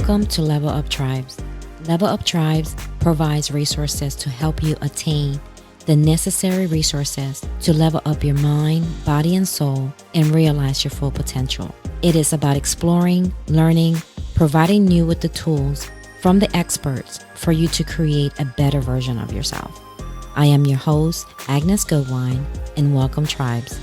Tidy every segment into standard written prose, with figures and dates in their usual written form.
Welcome to Level Up Tribes. Level Up Tribes provides resources to help you attain the necessary resources to level up your mind, body, and soul and realize your full potential. It is about exploring, learning, providing you with the tools from the experts for you to create a better version of yourself. I am your host, Agnes Goodwine, and welcome, Tribes.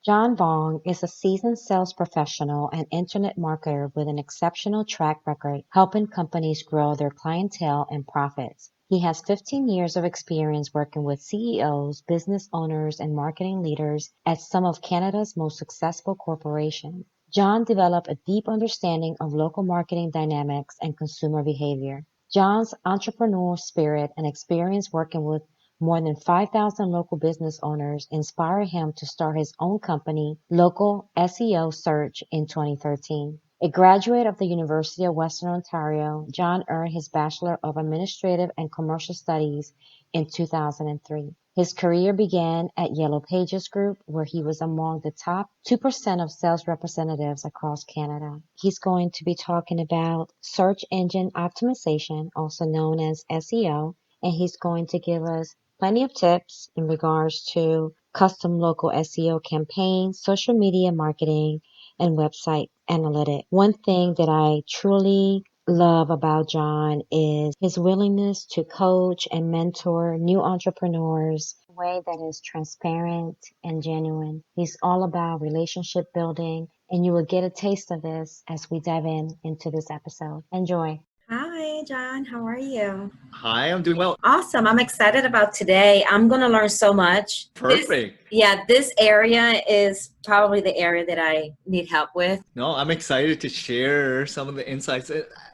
John Vuong is a seasoned sales professional and internet marketer with an exceptional track record helping companies grow their clientele and profits. He has 15 years of experience working with CEOs, business owners, and marketing leaders at some of Canada's most successful corporations. John developed a deep understanding of local marketing dynamics and consumer behavior. John's entrepreneurial spirit and experience working with more than 5,000 local business owners inspired him to start his own company, Local SEO Search, in 2013. A graduate of the University of Western Ontario, John earned his Bachelor of Administrative and Commercial Studies in 2003. His career began at Yellow Pages Group, where he was among the top 2% of sales representatives across Canada. He's going to be talking about search engine optimization, also known as SEO, and he's going to give us plenty of tips in regards to custom local SEO campaigns, social media marketing, and website analytics. One thing that I truly love about John is his willingness to coach and mentor new entrepreneurs in a way that is transparent and genuine. He's all about relationship building, and you will get a taste of this as we dive into this episode. Enjoy. Hi, John. How are you? Hi, I'm doing well. Awesome. I'm excited about today. I'm going to learn so much. Perfect. This area is probably the area that I need help with. No, I'm excited to share some of the insights.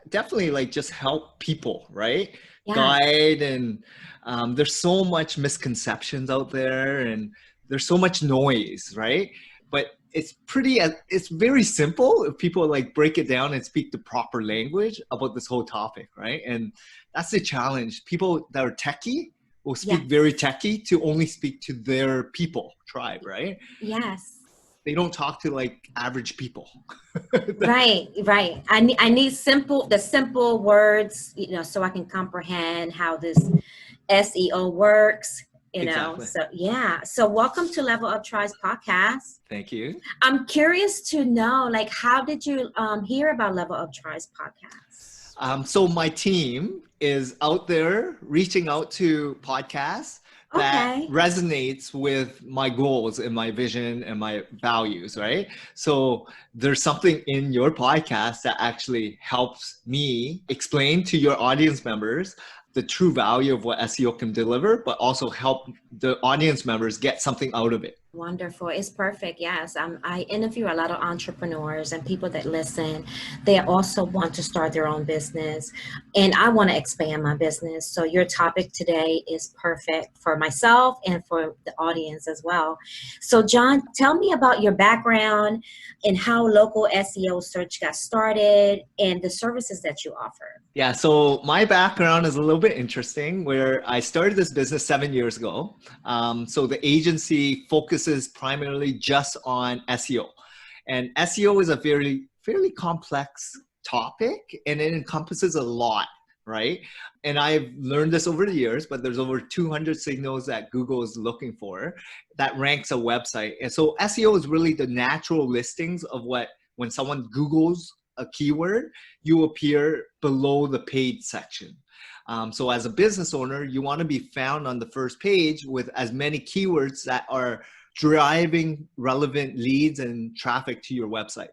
Definitely like just help people, right? Yeah. Guide and there's so much misconceptions out there and there's so much noise, right? But it's very simple if people like break it down and speak the proper language about this whole topic, right? And that's the challenge. People that are techie will speak very techie to only speak to their people, tribe, right? Yes. They don't talk to like average people. Right. I need the simple words, so I can comprehend how this SEO works. Exactly. So welcome to Level Up Tribes podcast. Thank you. I'm curious to know, like, how did you hear about Level Up Tribes podcast? So my team is out there reaching out to podcasts that resonates with my goals and my vision and my values, right? So there's something in your podcast that actually helps me explain to your audience members the true value of what SEO can deliver, but also help the audience members get something out of it. Wonderful. It's perfect. Yes. I interview a lot of entrepreneurs and people that listen. They also want to start their own business, and I want to expand my business. So your topic today is perfect for myself and for the audience as well. So John, tell me about your background and how Local SEO Search got started and the services that you offer. Yeah, so my background is a little bit interesting where I started this business 7 years ago. So the agency focuses primarily just on SEO. And SEO is a fairly complex topic and it encompasses a lot, right? And I've learned this over the years, but there's over 200 signals that Google is looking for that ranks a website. And so SEO is really the natural listings of when someone Googles a keyword, you appear below the paid section. So as a business owner, you want to be found on the first page with as many keywords that are driving relevant leads and traffic to your website.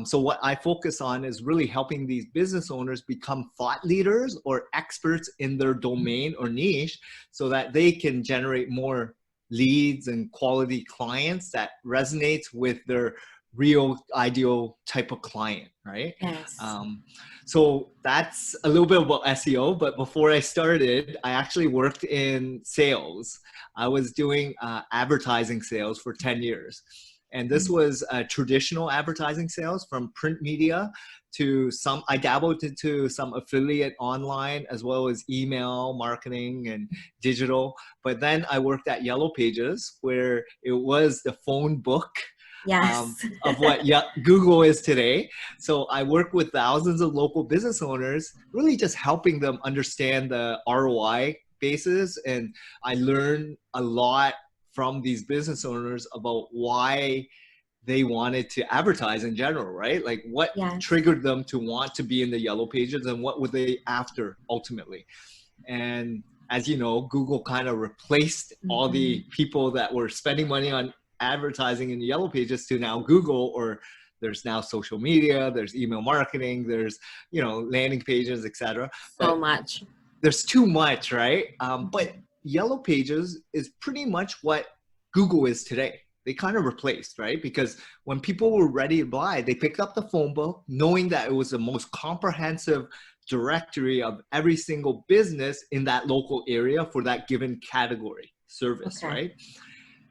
So what I focus on is really helping these business owners become thought leaders or experts in their domain or niche so that they can generate more leads and quality clients that resonates with their real ideal type of client, right? Yes. So that's a little bit about SEO, but before I started, I actually worked in sales. I was doing advertising sales for 10 years. And this was traditional advertising sales from print media to I dabbled into some affiliate online as well as email marketing and digital. But then I worked at Yellow Pages where it was the phone book Yes. of what Google is today. So I work with thousands of local business owners, really just helping them understand the ROI basis. And I learn a lot from these business owners about why they wanted to advertise in general, right? Like what Yes. triggered them to want to be in the yellow pages and what were they after ultimately. And as you know, Google kind of replaced all Mm-hmm. the people that were spending money on advertising in the yellow pages to now Google, or there's now social media, there's email marketing, there's, landing pages, etc. So But much. there's too much, right? But Mhm. yellow pages is pretty much what Google is today. They kind of replaced, right? Because when people were ready to buy, they picked up the phone book knowing that it was the most comprehensive directory of every single business in that local area for that given category service, Okay. right?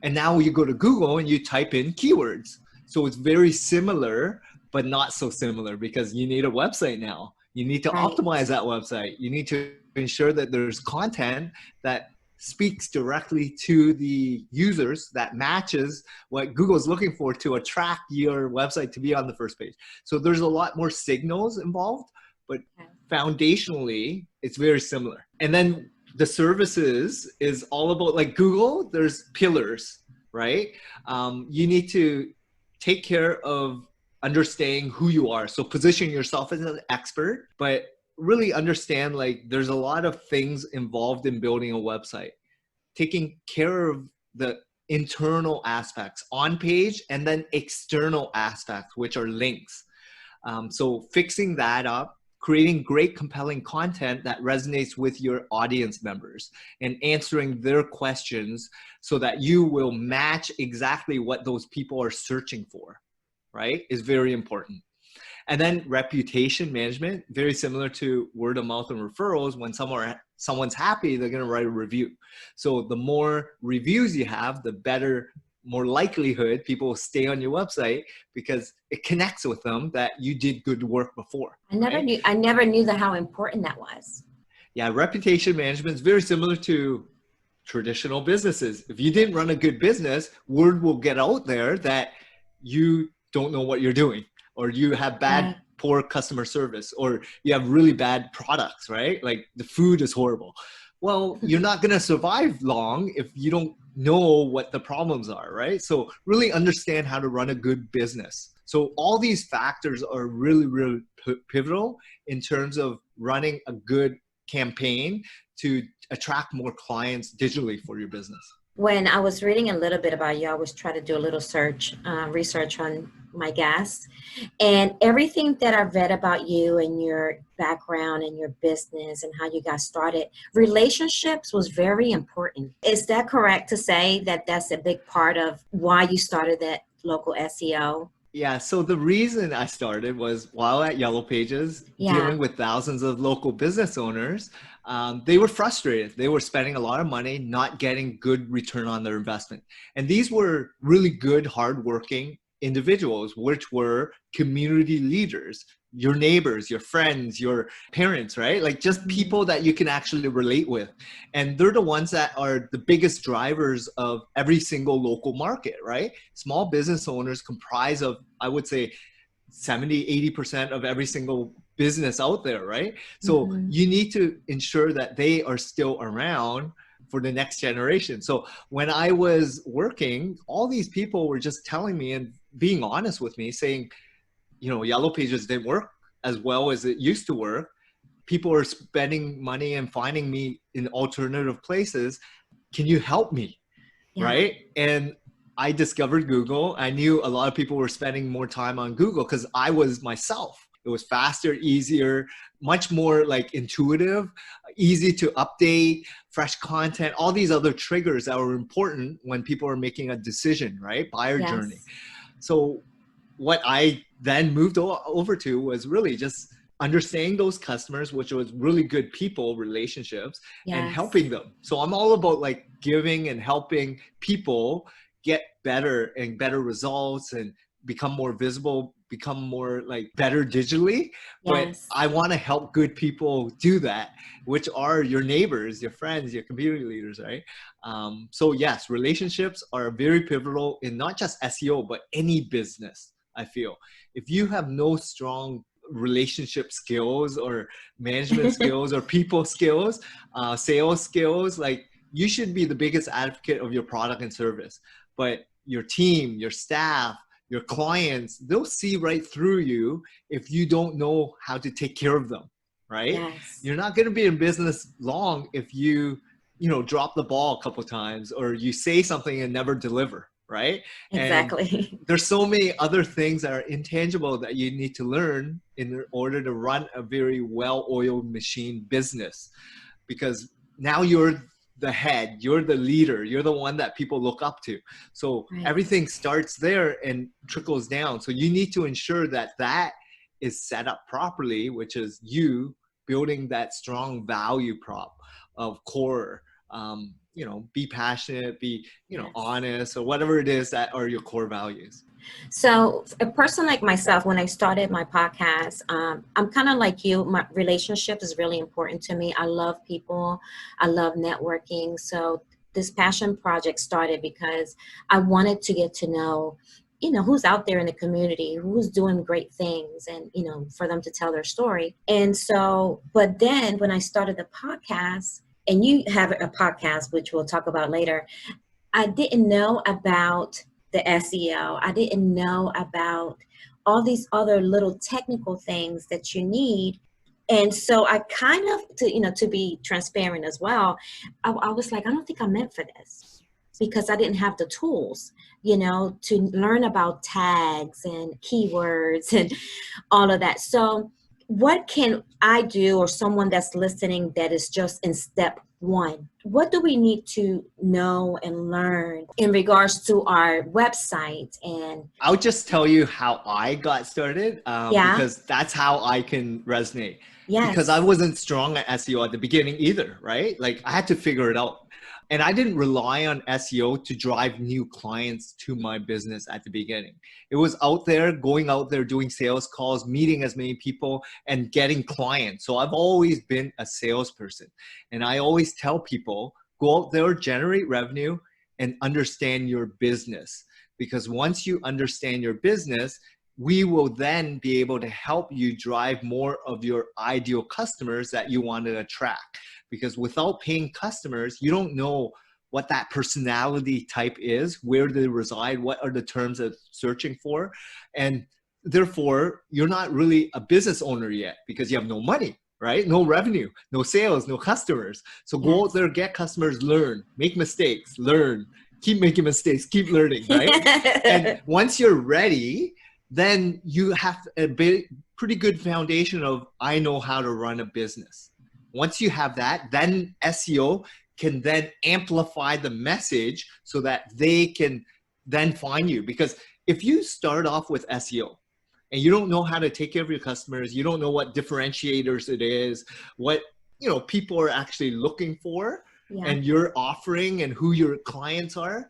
And now you go to Google and you type in keywords. So it's very similar, but not so similar because you need a website now. You need to Right. optimize that website. You need to ensure that there's content that speaks directly to the users that matches what Google's looking for to attract your website to be on the first page. So there's a lot more signals involved, but Okay. foundationally, it's very similar. And then the services is all about, like Google, there's pillars, right? You need to take care of understanding who you are. So position yourself as an expert, but really understand like there's a lot of things involved in building a website. Taking care of the internal aspects on page and then external aspects, which are links. So fixing that up, creating great compelling content that resonates with your audience members and answering their questions so that you will match exactly what those people are searching for, right, is very important. And then reputation management, very similar to word of mouth and referrals. When someone's happy, they're going to write a review. So the more reviews you have, the better, more likelihood people will stay on your website because it connects with them that you did good work before, right? I never knew that how important that was. Yeah, reputation management is very similar to traditional businesses. If you didn't run a good business, word will get out there that you don't know what you're doing, or you have bad, Right. poor customer service, or you have really bad products, right? Like the food is horrible. Well, you're not going to survive long if you don't know what the problems are, right? So really understand how to run a good business. So all these factors are really, really pivotal in terms of running a good campaign to attract more clients digitally for your business. When I was reading a little bit about you, I always try to do a little research on my guests. And everything that I've read about you and your background and your business and how you got started, relationships was very important. Is that correct to say that that's a big part of why you started that local SEO? Yeah, so the reason I started was while at Yellow Pages, Yeah. dealing with thousands of local business owners, they were frustrated. They were spending a lot of money, not getting good return on their investment. And these were really good, hardworking individuals, which were community leaders, your neighbors, your friends, your parents, right? Like just Mhm. people that you can actually relate with. And they're the ones that are the biggest drivers of every single local market, right? Small business owners comprise of, I would say, 70-80% of every single business out there, right? So Mhm. you need to ensure that they are still around for the next generation. So when I was working, all these people were just telling me and being honest with me, saying, Yellow Pages didn't work as well as it used to work. People are spending money and finding me in alternative places. Can you help me? Yeah. Right? And I discovered Google. I knew a lot of people were spending more time on Google because I was myself. It was faster, easier, much more like intuitive, easy to update, fresh content, all these other triggers that were important when people are making a decision, right? Buyer journey. Yes. So what I then moved over to was really just understanding those customers, which was really good people relationships, and Yes. helping them. So I'm all about like giving and helping people get better and better results and become more visible, become more like better digitally, but Yes. I want to help good people do that, which are your neighbors, your friends, your community leaders, right? So yes, relationships are very pivotal in not just SEO, but any business. I feel if you have no strong relationship skills or management skills or people skills, sales skills, like you should be the biggest advocate of your product and service. But your team, your staff, your clients, they'll see right through you if you don't know how to take care of them, right? Yes. You're not going to be in business long if you drop the ball a couple times or you say something and never deliver, right? And Exactly. there's so many other things that are intangible that you need to learn in order to run a very well-oiled machine business, because now you're the head, you're the leader, you're the one that people look up to. So Right. everything starts there and trickles down. So you need to ensure that that is set up properly, which is you building that strong value prop of core, be passionate, be, Yes. honest, or whatever it is that are your core values. So a person like myself, when I started my podcast, I'm kind of like you. My relationship is really important to me. I love people. I love networking. So this passion project started because I wanted to get to know, who's out there in the community, who's doing great things, and, for them to tell their story. And so, but then when I started the podcast, and you have a podcast, which we'll talk about later, I didn't know about the SEO. I didn't know about all these other little technical things that you need. And so I kind of, to be transparent as well, I was like, I don't think I'm meant for this because I didn't have the tools, to learn about tags and keywords and all of that. So what can I do, or someone that's listening that is just in step one? What do we need to know and learn in regards to our website? And I'll just tell you how I got started, yeah, because that's how I can resonate. Because I yes, wasn't strong at SEO at the beginning either, right? Like I had to figure it out. And I didn't rely on SEO to drive new clients to my business at the beginning. It was going out there, doing sales calls, meeting as many people and getting clients. So I've always been a salesperson. And I always tell people, go out there, generate revenue, and understand your business. Because once you understand your business, we will then be able to help you drive more of your ideal customers that you want to attract. Because without paying customers, you don't know what that personality type is, where they reside, what are the terms of searching for. And therefore, you're not really a business owner yet because you have no money, right? No revenue, no sales, no customers. So go out there, get customers, learn, make mistakes, learn, keep making mistakes, keep learning, right? And once you're ready, then you have a pretty good foundation of, I know how to run a business. Once you have that, then SEO can then amplify the message so that they can then find you. Because if you start off with SEO and you don't know how to take care of your customers, you don't know what differentiators it is, what people are actually looking for, yeah, and you're offering and who your clients are,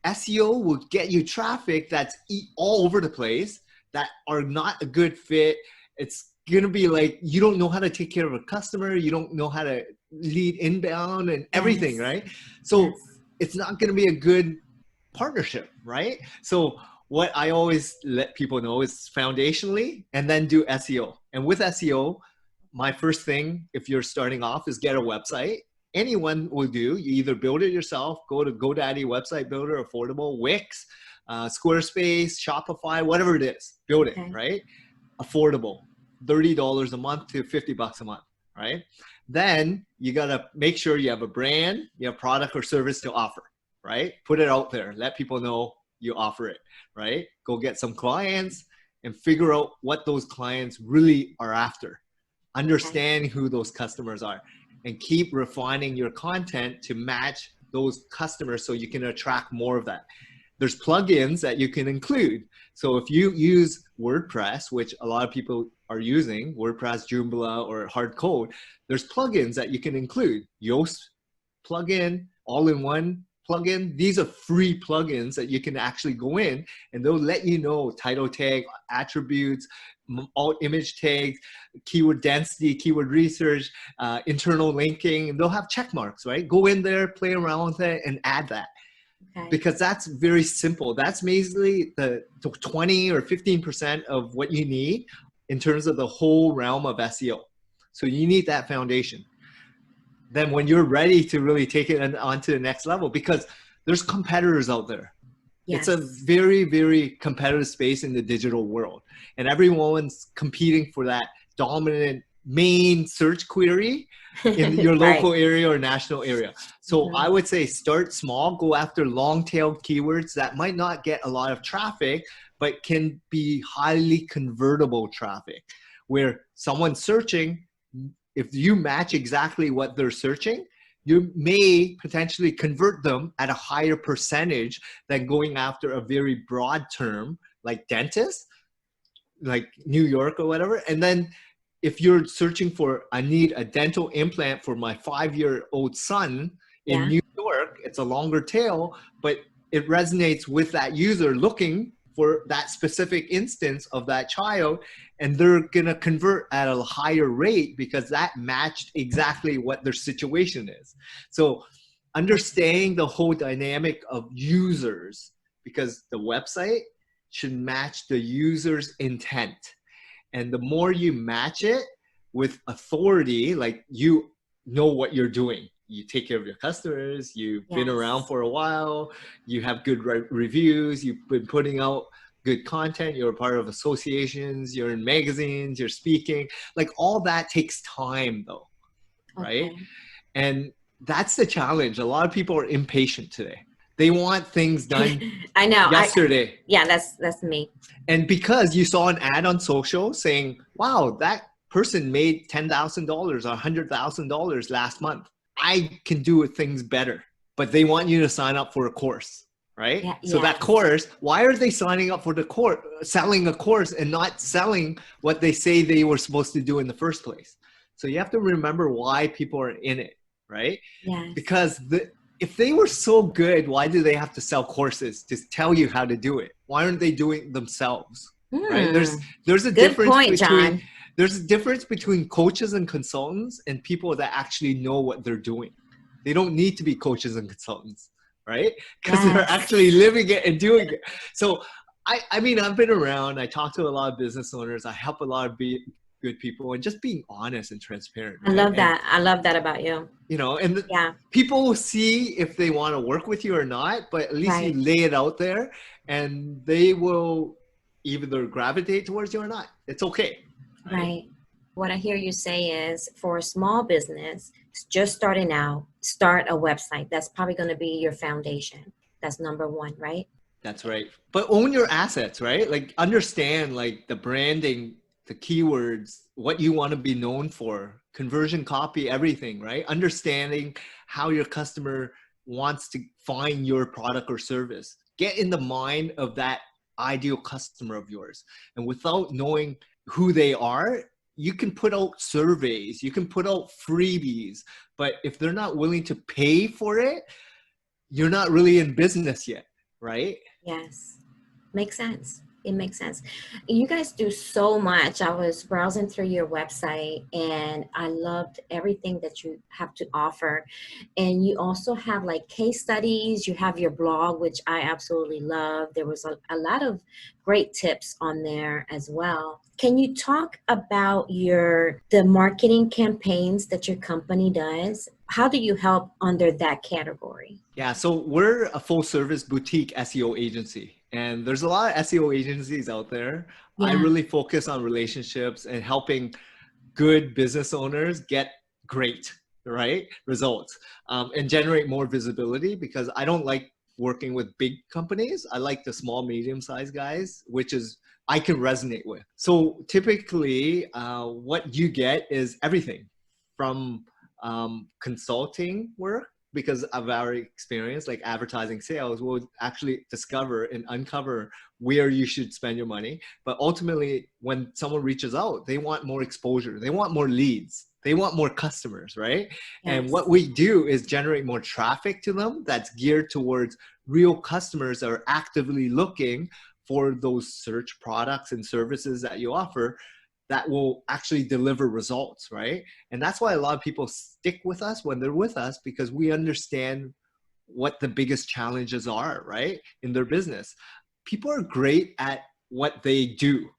SEO will get you traffic that's all over the place that are not a good fit. It's going to be like, you don't know how to take care of a customer. You don't know how to lead inbound and everything, yes, right? So yes, it's not going to be a good partnership, right? So what I always let people know is foundationally and then do SEO. And with SEO, my first thing, if you're starting off, is get a website. Anyone will do. You either build it yourself, go to GoDaddy, website builder, affordable, Wix, Squarespace, Shopify, whatever it is, build it, okay, right? Affordable, $30 a month to $50 a month, right? Then you gotta make sure you have a brand, you have product or service to offer, right? Put it out there, let people know you offer it, right? Go get some clients and figure out what those clients really are after. okay, Understand who those customers are and keep refining your content to match those customers so you can attract more of that. There's plugins that you can include. So if you use WordPress, which a lot of people are using, WordPress, Joomla, or Hardcode, there's plugins that you can include. Yoast plugin, all-in-one plugin. These are free plugins that you can actually go in and they'll let you know title tag, attributes, alt image tags, keyword density, keyword research, internal linking. They'll have check marks, right? Go in there, play around with it, and add that. Okay. Because that's very simple. That's basically the 20 or 15% of what you need in terms of the whole realm of SEO. So you need that foundation. Then when you're ready to really take it on to the next level, because there's competitors out there. Yes. It's a very, very competitive space in the digital world. And everyone's competing for that dominant main search query in your local area or national area. So I would say start small, go after long-tailed keywords that might not get a lot of traffic, but can be highly convertible traffic, where someone's searching, if you match exactly what they're searching, you may potentially convert them at a higher percentage than going after a very broad term like dentist, like New York or whatever. And then if you're searching for, I need a dental implant for my 5-year-old son in New York, it's a longer tail, but it resonates with that user looking for that specific instance of that child, and they're gonna convert at a higher rate because that matched exactly what their situation is. So understanding the whole dynamic of users, because the website should match the user's intent. And the more you match it with authority, like you know what you're doing. You take care of your customers, you've been around for a while, you have good reviews, you've been putting out good content, you're a part of associations, you're in magazines, you're speaking. Like all that takes time though, right? And that's the challenge. A lot of people are impatient today. They want things done I know. yesterday. That's me. And because you saw an ad on social saying, wow, that person made $10,000 or $100,000 last month, I can do things better. But they want you to sign up for a course, right? So that course, why are they signing up for the course, selling a course and not selling what they say they were supposed to do in the first place? So you have to remember why people are in it, right? Because if they were so good, why do they have to sell courses to tell you how to do it? Why aren't they doing it themselves? Right? There's a difference between there's a difference between coaches and consultants and people that actually know what they're doing. They don't need to be coaches and consultants, right? Because they're actually living it and doing it. So I mean, I've been around. I talk to a lot of business owners. I help a lot of good people, and just being honest and transparent. Right? I love that. I love that about you. You know, and people will see if they want to work with you or not, but at least you lay it out there and they will either gravitate towards you or not. It's okay. Right. What I hear you say is for a small business, just starting out, start a website. That's probably going to be your foundation. That's number one, right? That's right. But own your assets, right? Like understand like the branding, the keywords, what you want to be known for, conversion copy, everything, right? Understanding how your customer wants to find your product or service. Get in the mind of that ideal customer of yours. And without knowing who they are, you can put out surveys, you can put out freebies, but if they're not willing to pay for it, you're not really in business yet, right? Yes, makes sense. It makes sense. You guys do so much. I was browsing through your website and I loved everything that you have to offer. And you also have like case studies. You have your blog, which I absolutely love. There was a lot of great tips on there as well. Can you talk about the marketing campaigns that your company does? How do you help under that category? Yeah, so we're a full service boutique SEO agency. And there's a lot of SEO agencies out there. I really focus on relationships and helping good business owners get great, right, results and generate more visibility, because I don't like working with big companies. I like the small, medium-sized guys, which is I can resonate with. So typically what you get is everything from consulting work because of our experience, like advertising sales, will actually discover and uncover where you should spend your money. But ultimately, when someone reaches out, they want more exposure, they want more leads, they want more customers, right? And Yes. what we do is generate more traffic to them that's geared towards real customers that are actively looking for those search products and services that you offer that will actually deliver results, right? And that's why a lot of people stick with us when they're with us, because we understand what the biggest challenges are, right, in their business. People are great at what they do.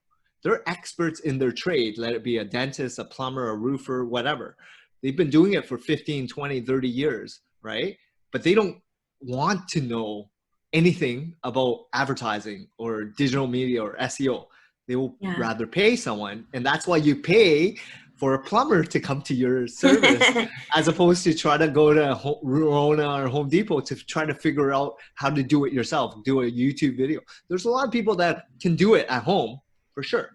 They're experts in their trade, let it be a dentist, a plumber, a roofer, whatever. They've been doing it for 15, 20, 30 years, right? But they don't want to know anything about advertising or digital media or SEO. They will Yeah. rather pay someone. And that's why you pay for a plumber to come to your service, as opposed to try to go to Rona or Home Depot to try to figure out how to do it yourself, do a YouTube video. There's a lot of people that can do it at home, for sure.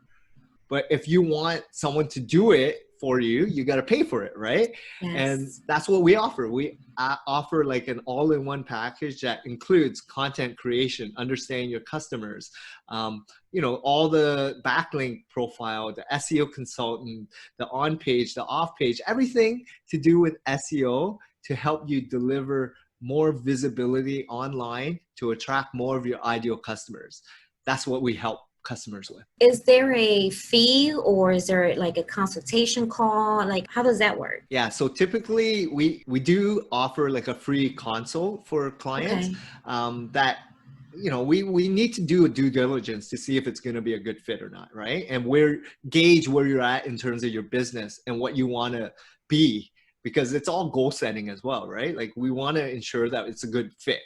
But if you want someone to do it for you, you got to pay for it, right? And Yes. that's what we offer. We offer like an all-in-one package that includes content creation, understanding your customers, all the backlink profile, the SEO consultant, the on-page, the off-page, everything to do with SEO to help you deliver more visibility online to attract more of your ideal customers. That's what we help customers with. Is there a fee, or is there like a consultation call? Like, how does that work? Yeah, so typically we do offer like a free consult for clients. Okay. That we need to do a due diligence to see if it's going to be a good fit or not, right? And gauge where you're at in terms of your business and what you want to be, because it's all goal setting as well, right? Like we want to ensure that it's a good fit.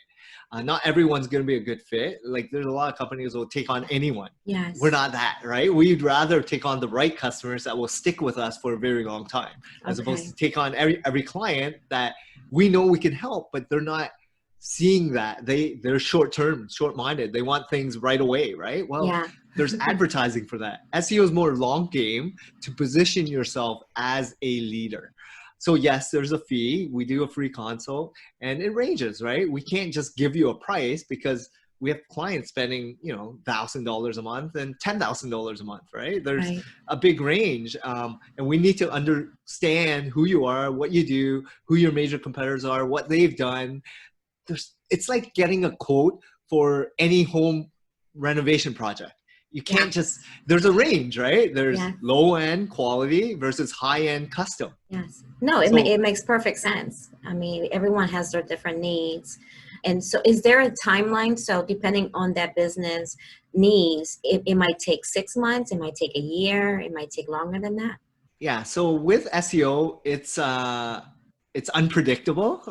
Not everyone's going to be a good fit. Like there's a lot of companies that will take on anyone. Yes. We're not that, right? We'd rather take on the right customers that will stick with us for a very long time, as opposed to take on every client that we know we can help, but they're not seeing that. They're short-minded. They want things right away, right? Well, Yeah. there's advertising for that. SEO is more long game to position yourself as a leader. So yes, there's a fee. We do a free consult, and it ranges, right? We can't just give you a price because we have clients spending, $1,000 a month and $10,000 a month, right? There's Right. a big range, and we need to understand who you are, what you do, who your major competitors are, what they've done. It's like getting a quote for any home renovation project. You can't there's a range, right? There's low end quality versus high end custom. Yes. No, it makes perfect sense. I mean, everyone has their different needs. And so is there a timeline? So depending on that business needs, it might take 6 months, it might take a year, it might take longer than that. Yeah. So with SEO, it's unpredictable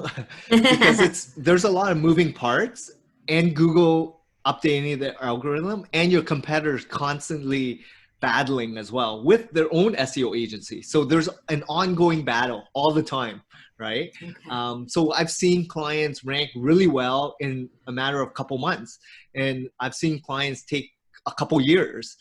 because there's a lot of moving parts, and Google updating the algorithm, and your competitors constantly battling as well with their own SEO agency. So there's an ongoing battle all the time, right? Okay. So I've seen clients rank really well in a matter of a couple months, and I've seen clients take a couple years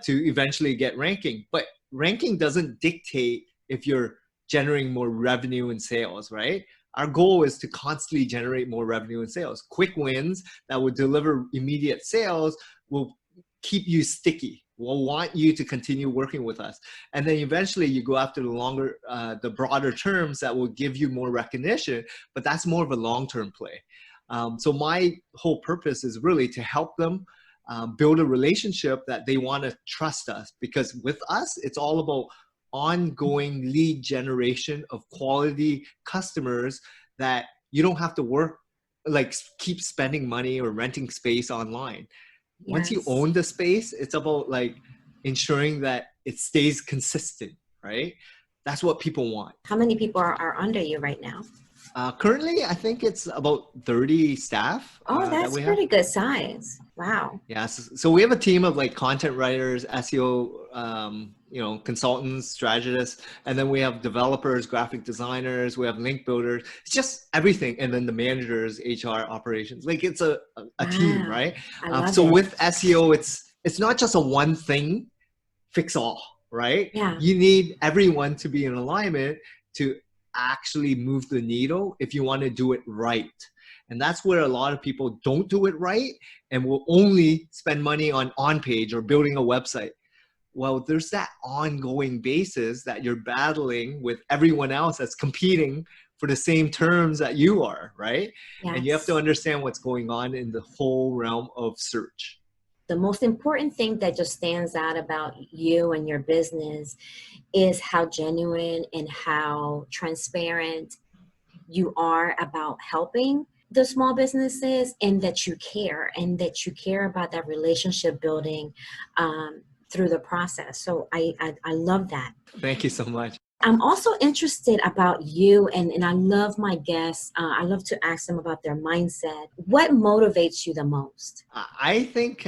to eventually get ranking. But ranking doesn't dictate if you're generating more revenue and sales, right? Our goal is to constantly generate more revenue and sales. Quick wins that will deliver immediate sales will keep you sticky. We'll want you to continue working with us. And then eventually you go after the broader terms that will give you more recognition, but that's more of a long-term play. So my whole purpose is really to help them build a relationship that they want to trust us, because with us, it's all about ongoing lead generation of quality customers that you don't have to keep spending money or renting space online. Once you own the space, it's about like ensuring that it stays consistent, right? That's what people want. How many people are under you right now? Currently, I think it's about 30 staff. Oh, that's pretty good size. Wow. Yeah. So we have a team of like content writers, SEO, consultants, strategists, and then we have developers, graphic designers, we have link builders. It's just everything. And then the managers, HR, operations. Like it's a team, right? So with SEO, it's not just a one thing fix all, right? Yeah. You need everyone to be in alignment to actually move the needle if you want to do it right. And that's where a lot of people don't do it right and will only spend money on page or building a website. Well, there's that ongoing basis that you're battling with everyone else that's competing for the same terms that you are, right? And you have to Yes. understand what's going on in the whole realm of search. The most important thing that just stands out about you and your business is how genuine and how transparent you are about helping the small businesses, and that you care, about that relationship building through the process. So I love that. Thank you so much. I'm also interested about you, and I love my guests. I love to ask them about their mindset. What motivates you the most? I think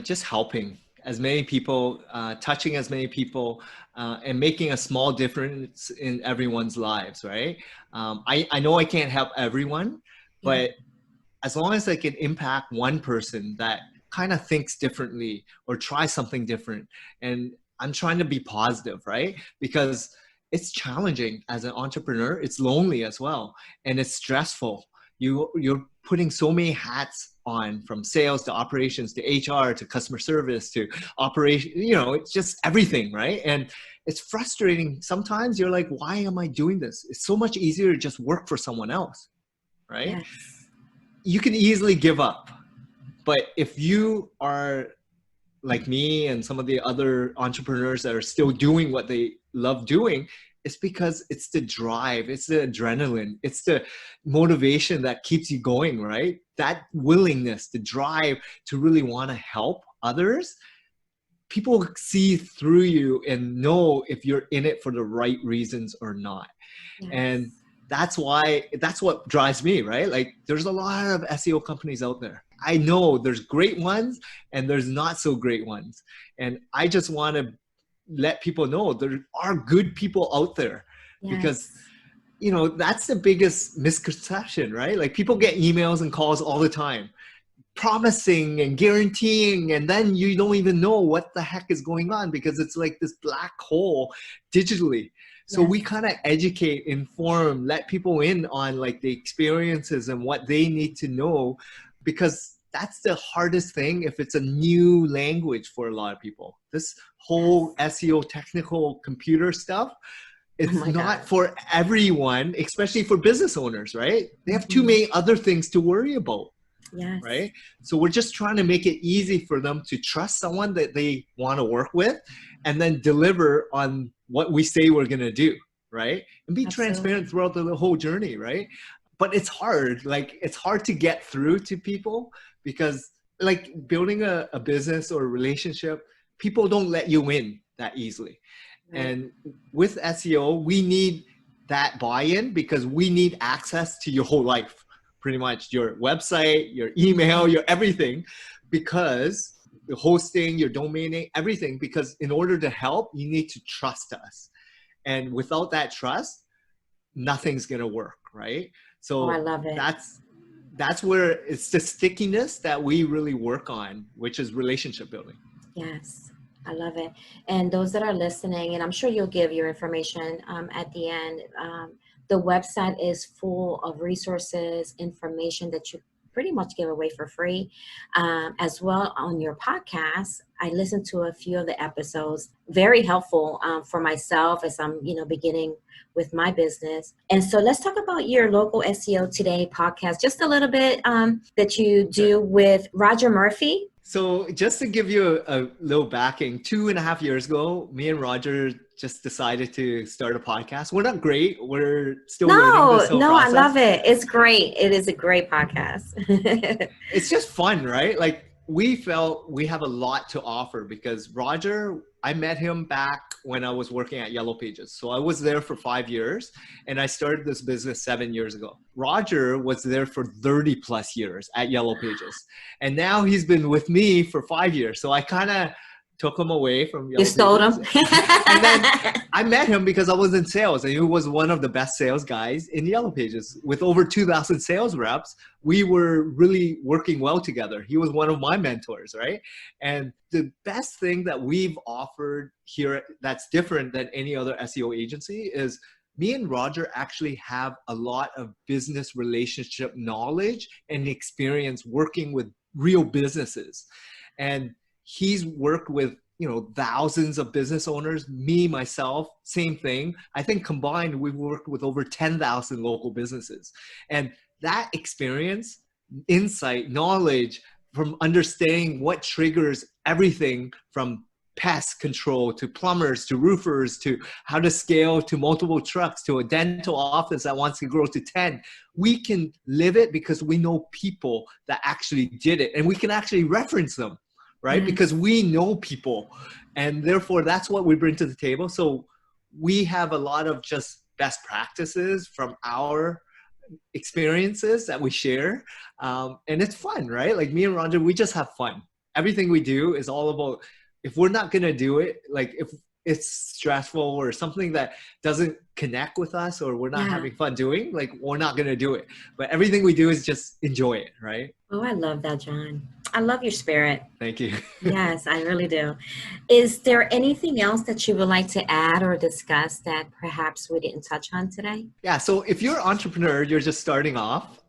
just helping as many people, touching as many people, and making a small difference in everyone's lives, right? I know I can't help everyone, Yeah. but as long as I can impact one person that kind of thinks differently or tries something different, and I'm trying to be positive, right? Because it's challenging as an entrepreneur. It's lonely as well, and it's stressful. You're putting so many hats on, from sales to operations to HR to customer service to operation. It's just everything, right? And it's frustrating. Sometimes you're like, why am I doing this? It's so much easier to just work for someone else, right? Yes. You can easily give up. But if you are like me and some of the other entrepreneurs that are still doing what they love doing, it's because it's the drive, it's the adrenaline, it's the motivation that keeps you going, right? That willingness, the drive to really want to help others. People see through you and know if you're in it for the right reasons or not. Yes. And that's what drives me, right? Like, there's a lot of SEO companies out there. I know there's great ones and there's not so great ones. And I just want to let people know there are good people out there. Yes. Because, that's the biggest misconception, right? Like, people get emails and calls all the time, promising and guaranteeing, and then you don't even know what the heck is going on, because it's like this black hole digitally. So Yes. we kind of educate, inform, let people in on like the experiences and what they need to know, because that's the hardest thing if it's a new language for a lot of people. This whole SEO technical computer stuff, it's not for everyone, especially for business owners, right? They have too many other things to worry about. Yes. Right? So we're just trying to make it easy for them to trust someone that they want to work with, and then deliver on what we say we're going to do, right? And be transparent throughout the whole journey, right? But it's hard. Like, it's hard to get through to people, because like building a business or a relationship, people don't let you in that easily. Right. And with SEO, we need that buy-in, because we need access to your whole life. Pretty much your website, your email, your everything, because the hosting, your domaining, everything, because in order to help, you need to trust us. And without that trust, nothing's going to work, right? So I love it. That's where it's the stickiness that we really work on, which is relationship building. Yes. I love it. And those that are listening, and I'm sure you'll give your information at the end, the website is full of resources, information that you pretty much give away for free. As well, on your podcast, I listened to a few of the episodes, very helpful for myself as I'm, beginning with my business. And so let's talk about your local SEO Today podcast, just a little bit that you do with Roger Murphy. So just to give you a little backing, 2.5 years ago, me and Roger just decided to start a podcast. We're not great. We're still learning this whole process. I love it. It's great. It is a great podcast. It's just fun, right? Like, we felt we have a lot to offer, because Roger, I met him back when I was working at Yellow Pages. So I was there for 5 years, and I started this business 7 years ago. Roger was there for 30 plus years at Yellow Pages. And now he's been with me for 5 years. So I kind of took him away from Yellow Pages. You stole him. And then I met him because I was in sales, and he was one of the best sales guys in Yellow Pages. With over 2,000 sales reps, we were really working well together. He was one of my mentors, right? And the best thing that we've offered here that's different than any other SEO agency is me and Roger actually have a lot of business relationship knowledge and experience working with real businesses. And he's worked with, thousands of business owners. Me, myself, same thing. I think combined, we've worked with over 10,000 local businesses. And that experience, insight, knowledge from understanding what triggers everything from pest control to plumbers to roofers to how to scale to multiple trucks to a dental office that wants to grow to 10. We can live it because we know people that actually did it, and we can actually reference them, right? Because we know people, and therefore that's what we bring to the table. So we have a lot of just best practices from our experiences that we share. And it's fun, right? Like me and Roger, we just have fun. Everything we do is all about, if we're not going to do it, like if it's stressful or something that doesn't connect with us or we're not having fun doing, like we're not going to do it. But everything we do is just enjoy it, right? Oh, I love that, John. I love your spirit. Thank you. Yes, I really do. Is there anything else that you would like to add or discuss that perhaps we didn't touch on today? Yeah. So if you're an entrepreneur, you're just starting off.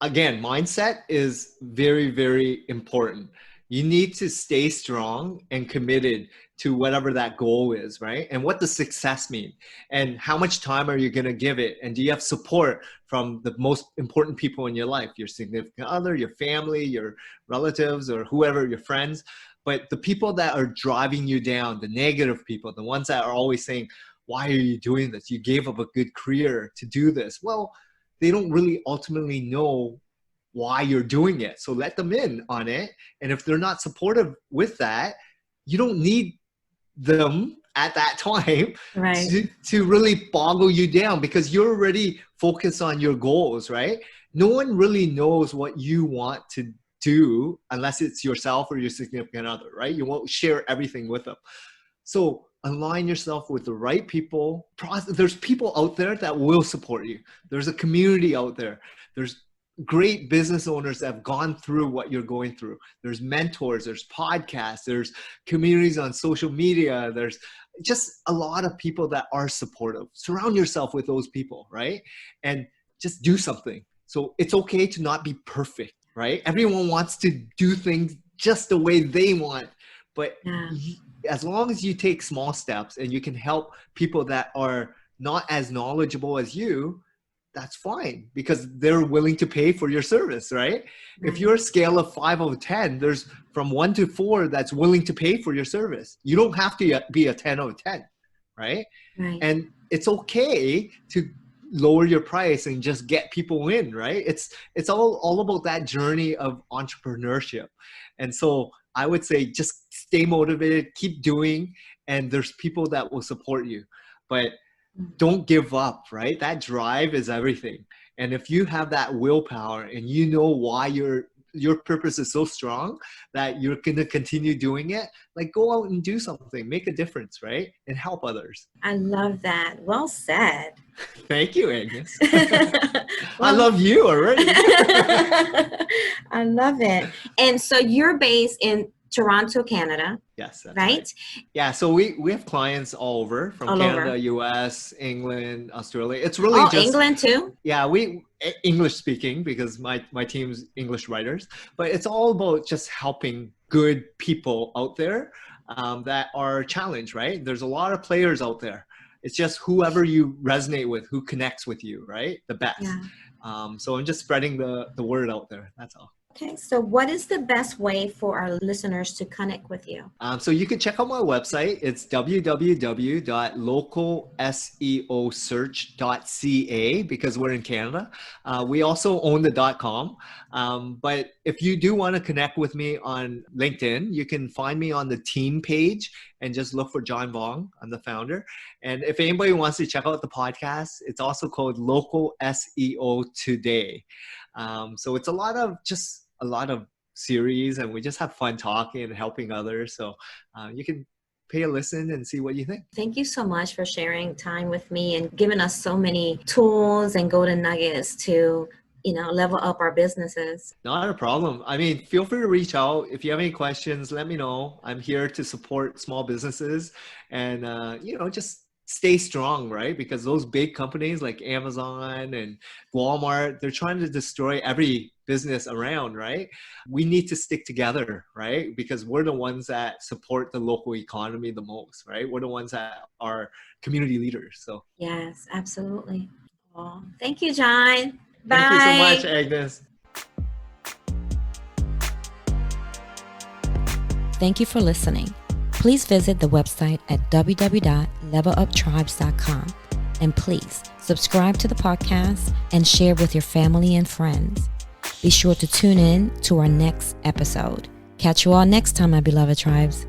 Again, mindset is very, very important. You need to stay strong and committed to whatever that goal is, right? And what does success mean? And how much time are you going to give it? And do you have support from the most important people in your life, your significant other, your family, your relatives, or whoever, your friends? But the people that are driving you down, the negative people, the ones that are always saying, why are you doing this? You gave up a good career to do this. Well, they don't really ultimately know why you're doing it. So let them in on it. And if they're not supportive with that, you don't need them at that time to really boggle you down, because you're already focused on your goals, right? No one really knows what you want to do unless it's yourself or your significant other, right? You won't share everything with them. So align yourself with the right people. There's people out there that will support you. There's a community out there. There's great business owners that have gone through what you're going through. There's mentors, there's podcasts, there's communities on social media. There's just a lot of people that are supportive. Surround yourself with those people, right? And just do something. So it's okay to not be perfect, right? Everyone wants to do things just the way they want. But as long as you take small steps and you can help people that are not as knowledgeable as you, that's fine, because they're willing to pay for your service, right? If you're a scale of 5 out of 10, there's from 1 to 4 that's willing to pay for your service. You don't have to be a 10 out of 10, right? And it's okay to lower your price and just get people in, right? It's all about that journey of entrepreneurship. And so I would say just stay motivated, keep doing, and there's people that will support you. But don't give up, right? That drive is everything. And if you have that willpower and you know why your purpose is so strong that you're going to continue doing it, like go out and do something, make a difference, right? And help others. I love that. Well said. Thank you, Agnes. I love you already. I love it. And so you're based in Toronto, Canada. Yes, that's right? Yeah, so we have clients all over, from Canada, US, England, Australia. It's really just England too? Yeah, we English speaking, because my team's English writers, but it's all about just helping good people out there that are challenged, right? There's a lot of players out there. It's just whoever you resonate with, who connects with you, right? The best. So I'm just spreading the word out there. That's all. Okay, so what is the best way for our listeners to connect with you? So you can check out my website. It's www.localseosearch.ca, because we're in Canada. We also own the .com. But if you do want to connect with me on LinkedIn, you can find me on the team page and just look for John Vuong. I'm the founder. And if anybody wants to check out the podcast, it's also called Local SEO Today. So it's a lot of series, and we just have fun talking and helping others. So you can pay a listen and see what you think. Thank you so much for sharing time with me and giving us so many tools and golden nuggets to, level up our businesses. Not a problem. I mean, feel free to reach out. If you have any questions, let me know. I'm here to support small businesses and, just stay strong, right? Because those big companies like Amazon and Walmart, they're trying to destroy every business around, right? We need to stick together, right? Because we're the ones that support the local economy the most, right? We're the ones that are community leaders. So Yes, absolutely. Oh, thank you, John. thank you so much, Bye. Agnes. Thank you for listening. Please visit the website at www.leveluptribes.com. And please subscribe to the podcast and share with your family and friends. Be sure to tune in to our next episode. Catch you all next time, my beloved tribes.